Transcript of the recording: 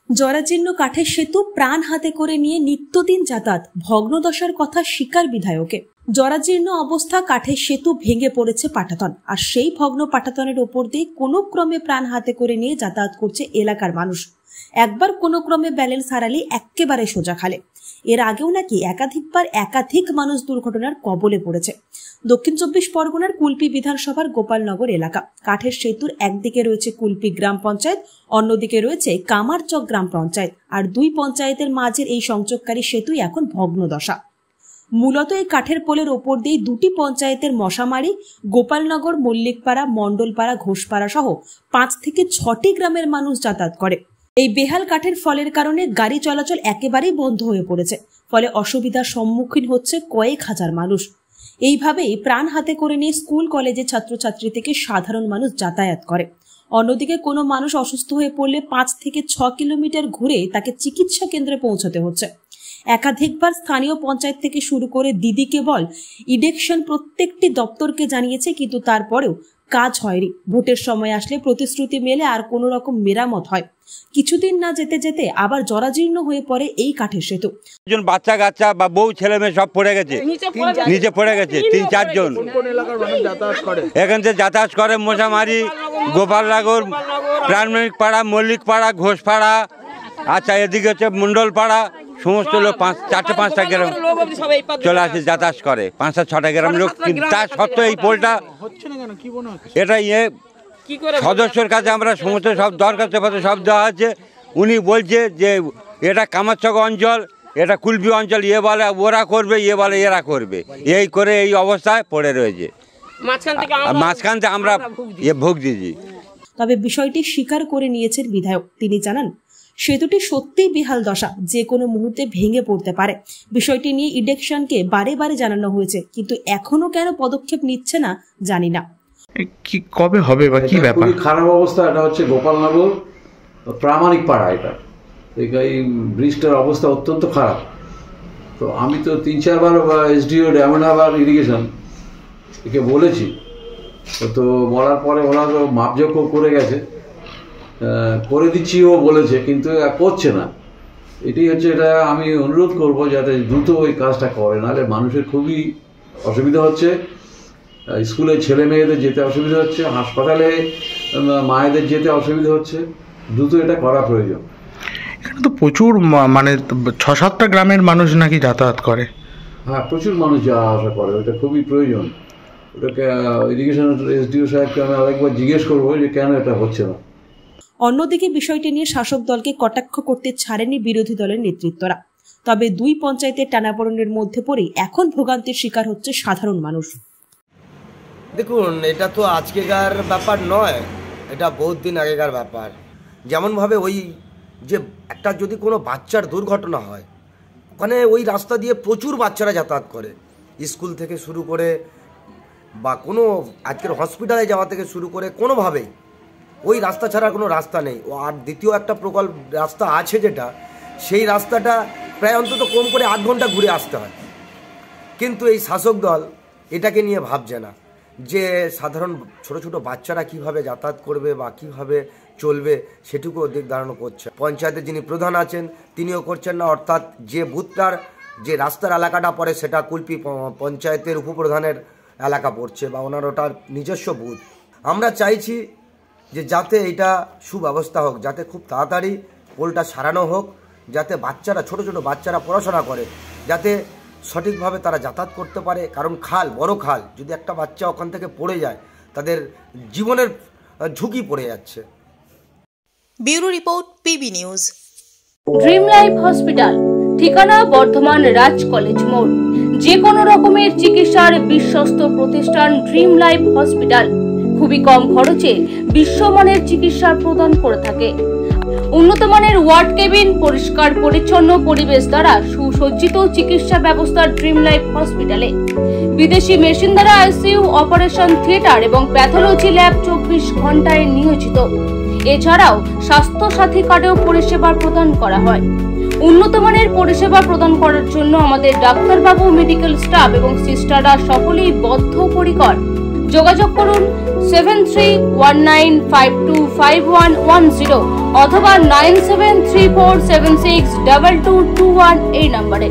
জরাজীর্ণ কাঠের সেতু প্রাণ হাতে করে নিয়ে নিত্যদিন যাতায়াত, ভগ্নদশার কথা স্বীকার বিধায়কে। জরাজীর্ণ অবস্থা কাঠের সেতু ভেঙে পড়েছে পাটাতন, আর সেই ভগ্ন পাটাতনের ওপর দিয়ে কোনো ক্রমে প্রাণ হাতে করে নিয়ে যাতায়াত করছে এলাকার মানুষ। একবার কোনো ক্রমে ব্যালেন্স হারালে একেবারে সোজা খালে। এর আগেও নাকি একাধিকবার একাধিক মানুষ দুর্ঘটনার কবলে পড়েছে। দক্ষিণ 24 পরগনার কুলপি বিধানসভার গোপালনগর এলাকা। কাঠের সেতুর একদিকে রয়েছে কুলপি গ্রাম পঞ্চায়েত, অন্যদিকে রয়েছে কামারচক গ্রাম পঞ্চায়েত, আর দুই পঞ্চায়েতের মাঝের এই সংযোগকারী সেতুই এখন ভগ্নদশা। মূলত এই কাঠের পোলের ওপর দিয়ে দুটি পঞ্চায়েতের মশামারি, গোপালনগর, মল্লিকপাড়া, মণ্ডলপাড়া, ঘোষপাড়া সহ 5 থেকে 6টি গ্রামের মানুষ যাতায়াত করে। এই বেহাল কাঠের ফলের কারণে গাড়ি চলাচল একেবারেই বন্ধ হয়ে পড়েছে, ফলে অসুবিধার সম্মুখীন হচ্ছে কয়েক হাজার মানুষ। এইভাবেই প্রাণ হাতে করে নিয়ে স্কুল কলেজের ছাত্রছাত্রী থেকে সাধারণ মানুষ যাতায়াত করে। অন্যদিকে কোনো মানুষ অসুস্থ হয়ে পড়লে 5 থেকে 6 কিলোমিটার ঘুরে তাকে চিকিৎসা কেন্দ্রে পৌঁছাতে হচ্ছে। একাধিকবার স্থানীয় পঞ্চায়েত থেকে শুরু করে দিদি কেবল ইডেকশন প্রত্যেকটি দপ্তরকে জানিয়েছে, কিন্তু তারপরেও কাজ হয়নি। ভোটের সময় আসলে প্রতিশ্রুতি মেলে আর কোনো রকম মেরামত হয়। কিছুদিন না যেতে যেতে আবার জরাজীর্ণ হয়ে পড়ে এই কাঠের সেতু। বাচ্চা কাচ্চা বা বউ ছেলে মেয়ে সব পড়ে গেছে, নিচে পড়ে গেছে। 3-4 জন এখান থেকে যাতায়াত করে। মশামারি, গোপালনগর, প্রাণমিক পাড়া, মল্লিক পাড়া, ঘোষপাড়া, আচ্ছা এদিকে হচ্ছে মন্ডলপাড়া, সমস্ত লোক 4-5টা গ্রাম চলে আসে, যাতায়াত করে 5-6টা গ্রাম লোক। তা সত্ত্বেও এই পোলটা এটা সদস্যের কাছে আমরা সমস্ত সব দরখাস্ত সব দেওয়া আছে। উনি বলছে যে এটা কামারচক অঞ্চল, এটা কুলপি অঞ্চল, ইয়ে বলে ওরা করবে, ইয়ে বলে এরা করবে, এই করে এই অবস্থায় পড়ে রয়েছে। মাঝখান থেকে আমরা ভুগছি। তবে বিষয়টি স্বীকার করে নিয়েছেন বিধায়ক। তিনি জানান, সেতুটি সত্যিই বেহাল দশা, যে কোনো মুহূর্তে ভেঙে পড়তে পারে। বিষয়টি নিয়ে ইডেকশনকে বারে বারে জানানো হয়েছে, কিন্তু এখনো কেন পদক্ষেপ নিচ্ছে না জানি না। কি কবে হবে বা কি ব্যাপার? খারাপ অবস্থা। এটা হচ্ছে গোপালনগর প্রামাণিক পাড়া। এটা এই ব্রিজটার অবস্থা অত্যন্ত খারাপ। তো আমি তো 3-4 বার এসডিও ড্যামনাবার ইরিগেশন একে বলেছি, তো বলার পরে ওরা তো মাপজোক করে গেছে, করে দিচ্ছিও বলেছে, কিন্তু করছে না। এটাই হচ্ছে, এটা আমি অনুরোধ করব যাতে দ্রুত ওই কাজটা করে, নাহলে মানুষের খুবই অসুবিধা হচ্ছে। স্কুলে ছেলে মেয়েদের যেতে অসুবিধা হচ্ছে, হাসপাতালে মায়েদের যেতে অসুবিধা হচ্ছে। দ্রুত এটা করা প্রয়োজন। এখানে তো প্রচুর মানে 6-7টা গ্রামের মানুষ নাকি যাতায়াত করে। হ্যাঁ, প্রচুর মানুষ যাওয়া আসা করে, ওটা খুবই প্রয়োজন। ওটাকে ইরিগেশন এসডিও সাহেবকে আমি আরেকবার জিজ্ঞেস করবো যে কেন এটা হচ্ছে না। অন্যদিকে বিষয়টি নিয়ে শাসক দলকে কটাক্ষ করতে ছাড়েনি বিরোধী দলের নেতৃত্বরা। তবে দুই পঞ্চায়েতের টানাপোড়েনের মধ্যে পড়েই এখন ভোগান্তির শিকার হচ্ছে সাধারণ মানুষ। দেখুন, এটা তো আজকেকার ব্যাপার নয়, এটা বহুত দিন আগেকার ব্যাপার। যেমনভাবে ওই যে একটা যদি কোনো বাচ্চার দুর্ঘটনা হয়, ওখানে ওই রাস্তা দিয়ে প্রচুর বাচ্চারা যাতায়াত করে, স্কুল থেকে শুরু করে বা কোনো আজকের হসপিটালে যাওয়া থেকে শুরু করে কোনোভাবেই ওই রাস্তা ছাড়া কোনো রাস্তা নেই। আর দ্বিতীয় একটা প্রকল্প রাস্তা আছে যেটা, সেই রাস্তাটা প্রায় অন্তত কম করে 8 ঘন্টা ঘুরে আসতে হয়। কিন্তু এই শাসক দল এটাকে নিয়ে ভাবছে না যে সাধারণ ছোট ছোট বাচ্চারা কিভাবে যাতায়াত করবে বা কিভাবে চলবে, সেটুকু দিক ধারণ করছে। পঞ্চায়েতের যিনি প্রধান আছেন তিনিও করছেন না, অর্থাৎ যে বুথটার যে রাস্তার এলাকাটা পড়ে সেটা কুলপি পঞ্চায়েতের উপপ্রধানের এলাকা পড়ছে বা ওনার ওটার নিজস্ব বুথ। আমরা চাইছি যে যাতে এটা সুব্যবস্থা হোক, যাতে খুব তাড়াতাড়ি পোলটা সারানো হোক, যাতে বাচ্চারা ছোট ছোট বাচ্চারা পড়াশোনা করে, যাতে সঠিকভাবে তারা যাতায়াত করতে পারে। কারণ খাল, বড় খাল, যদি একটা বাচ্চা ওখান থেকে পড়ে যায় তাদের জীবনের ঝুঁকি পড়ে যাচ্ছে। Bureau report, PB news. Dream life hospital, ঠিকানা বর্ধমান রাজ কলেজ মোড়। যে কোনো রকমের চিকিৎসার বিশ্বস্ত প্রতিষ্ঠান ড্রিম লাইফ হসপিটাল খুবই কম খরচে বিশ্বমানের চিকিৎসা প্রদান করে থাকে। উন্নত মানের ওয়ার্ড কেবিন, পরিষ্কার পরিচ্ছন্ন পরিবেশ দ্বারা সুসজ্জিত চিকিৎসা ব্যবস্থা ড্রিম লাইফ হসপিটালে। বিদেশি মেশিন দ্বারা আইসিইউ, অপারেশন থিয়েটার এবং প্যাথোলজি ল্যাব 24 ঘন্টায় নিয়োজিত। এছাড়াও স্বাস্থ্য সাথী কার্ডেও পরিষেবা প্রদান করা হয়। উন্নত মানের পরিষেবা প্রদান করার জন্য আমাদের ডাক্তারবাবু, মেডিকেল স্টাফ এবং সিস্টাররা সকলেই বদ্ধপরিকর। যোগাযোগ করুন 7319525110 অথবা 9734762221 এই নম্বরে।